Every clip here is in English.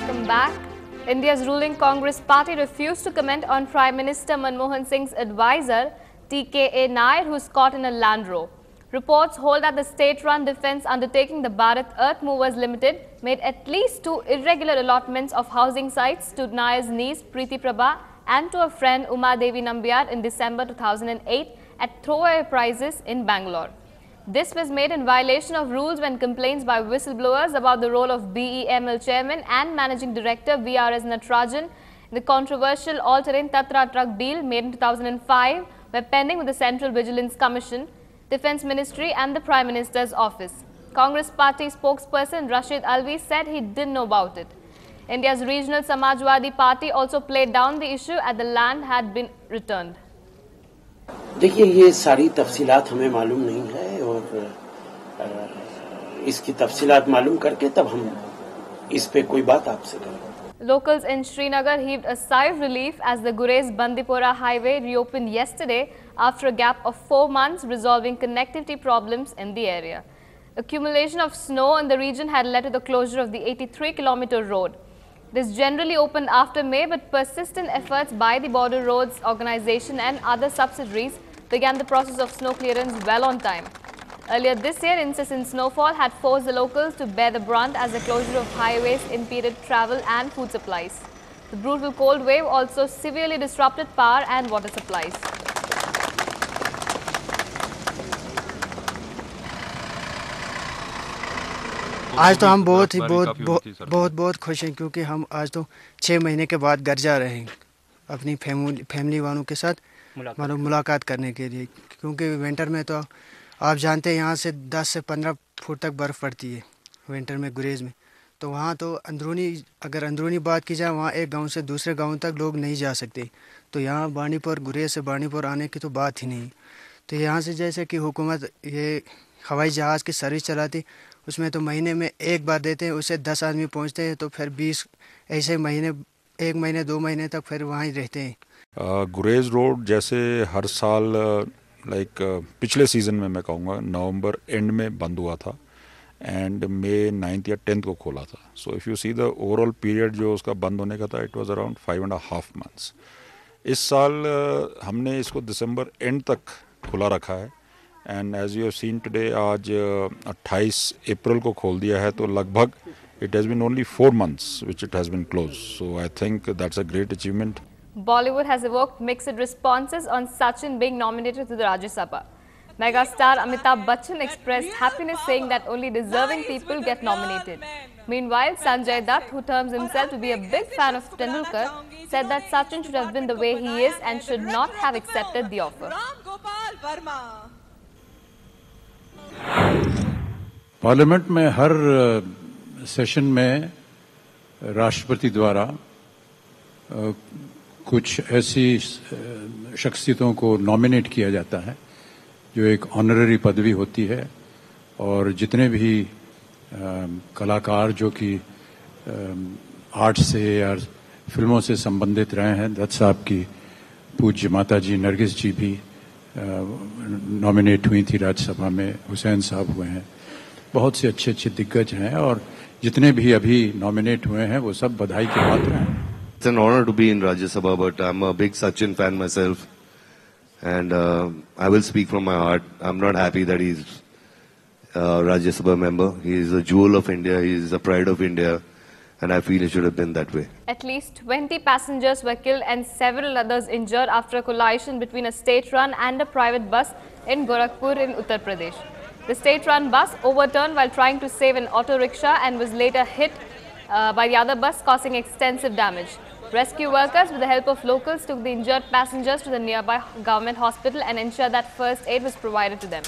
Welcome back. India's ruling Congress party refused to comment on Prime Minister Manmohan Singh's advisor, TKA Nair, who's caught in a land row. Reports hold that the state-run defence undertaking, the Bharat Earth Movers Limited, made at least 2 irregular allotments of housing sites to Nair's niece Preeti Prabha and to a friend Uma Devi Nambiar in December 2008 at throwaway prices in Bangalore. This was made in violation of rules when complaints by whistleblowers about the role of BEML chairman and managing director VRS Natarajan in the controversial all-terrain Tatra truck deal made in 2005 were pending with the Central Vigilance Commission, Defence Ministry and the Prime Minister's office. Congress party spokesperson Rashid Alvi said he didn't know about it. India's regional Samajwadi Party also played down the issue as the land had been returned. देखिए, ये सारी तफसीलात हमें मालूम नहीं है और इसकी तफसीलात मालूम करके तब हम इस पे कोई बात आपसे करेंगे. Locals in Srinagar heaved a sigh of relief as the Gurez-Bandipora highway reopened yesterday after a gap of 4 months, resolving connectivity problems in the area. Accumulation of snow in the region had led to the closure of the 83-kilometer road. This generally opened after May, but persistent efforts by the Border Roads Organization and other subsidiaries began the process of snow clearance well on time. Earlier this year, incessant snowfall had forced the locals to bear the brunt as the closure of highways impeded travel and food supplies. The brutal cold wave also severely disrupted power and water supplies. आज तो हम बहुत खुश हैं क्योंकि हम आज तो 6 महीने के बाद घर जा रहे हैं अपनी फैमिली वालों के साथ मुलाकात करने के लिए, क्योंकि विंटर में तो आप जानते हैं यहाँ से 10 से 15 फुट तक बर्फ़ पड़ती है विंटर में गुरेज में. तो वहाँ तो अगर अंदरूनी बात की जाए, वहाँ एक गांव से दूसरे गांव तक लोग नहीं जा सकते. तो यहाँ बानीपुर, गुरेज से बानीपुर आने की तो बात ही नहीं. तो यहाँ से जैसे कि हुकूमत ये हवाई जहाज़ की सर्विस चलाती, उसमें तो महीने में एक बार देते हैं, उससे 10 आदमी पहुंचते हैं, तो फिर 20 ऐसे महीने, 1 महीने 2 महीने तक फिर वहाँ ही रहते हैं. गुरेज रोड जैसे हर साल पिछले सीज़न में मैं कहूँगा नवंबर एंड में बंद हुआ था एंड मई 9th या 10th को खोला था. So if you see the overall period जो उसका बंद होने का था, इट वाज अराउंड 5.5 months. इस साल हमने इसको दिसंबर एंड तक खुला रखा है and as you have seen today आज 28 अप्रैल को खोल दिया है. तो लगभग it has been only 4 months which it has been closed. So I think that's a great achievement. Bollywood has evoked mixed responses on Sachin being nominated to the Rajya Sabha. Megastar Amitabh Bachchan expressed happiness, saying that only deserving people get nominated. Meanwhile, Sanjay Dutt, who terms himself to be a big fan of Tendulkar, said that Sachin should have been the way he is and should not have accepted the offer. Parliament में हर session में राष्ट्रपति द्वारा कुछ ऐसी शख्सियतों को nominate किया जाता है जो एक ऑनररी पदवी होती है, और जितने भी कलाकार जो कि आर्ट से या फिल्मों से संबंधित रहे हैं, दत्त साहब की पूज्य माता जी नरगिस जी भी नॉमिनेट हुई थी राज्यसभा में, हुसैन साहब हुए हैं, बहुत से अच्छे दिग्गज हैं, और जितने भी अभी नॉमिनेट हुए हैं वो सब बधाई के पात्र हैं. It's an honor to be in Rajya Sabha, but I'm a big Sachin fan myself, and I will speak from my heart. I'm not happy that he's a Rajya Sabha member. He is a jewel of India. He is the pride of India, and I feel it should have been that way. At least 20 passengers were killed and several others injured after a collision between a state-run and a private bus in Gorakhpur in Uttar Pradesh. The state-run bus overturned while trying to save an auto rickshaw and was later hit by the other bus, causing extensive damage. Rescue workers, with the help of locals, took the injured passengers to the nearby government hospital and ensured that first aid was provided to them.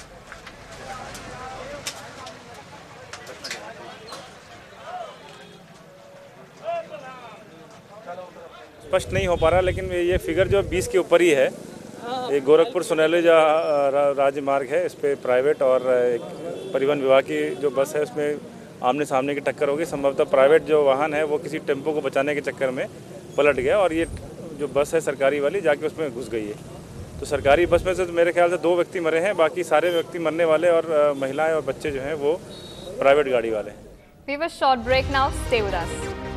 स्पष्ट नहीं हो पा रहा, लेकिन ये figure जो 20 के ऊपर ही है. ये गोरखपुर सुनैली जो राजमार्ग है, इस पे प्राइवेट और परिवहन विभाग की जो बस है उसमें आमने सामने की टक्कर होगी. संभवतः प्राइवेट जो वाहन है वो किसी टेम्पो को बचाने के चक्कर में पलट गया और ये जो बस है सरकारी वाली जाके उसमें घुस गई है. तो सरकारी बस में से तो मेरे ख्याल से 2 व्यक्ति मरे हैं, बाकी सारे व्यक्ति मरने वाले और महिलाएं और बच्चे जो हैं वो प्राइवेट गाड़ी वाले हैं. We have a short break now. Stay with us.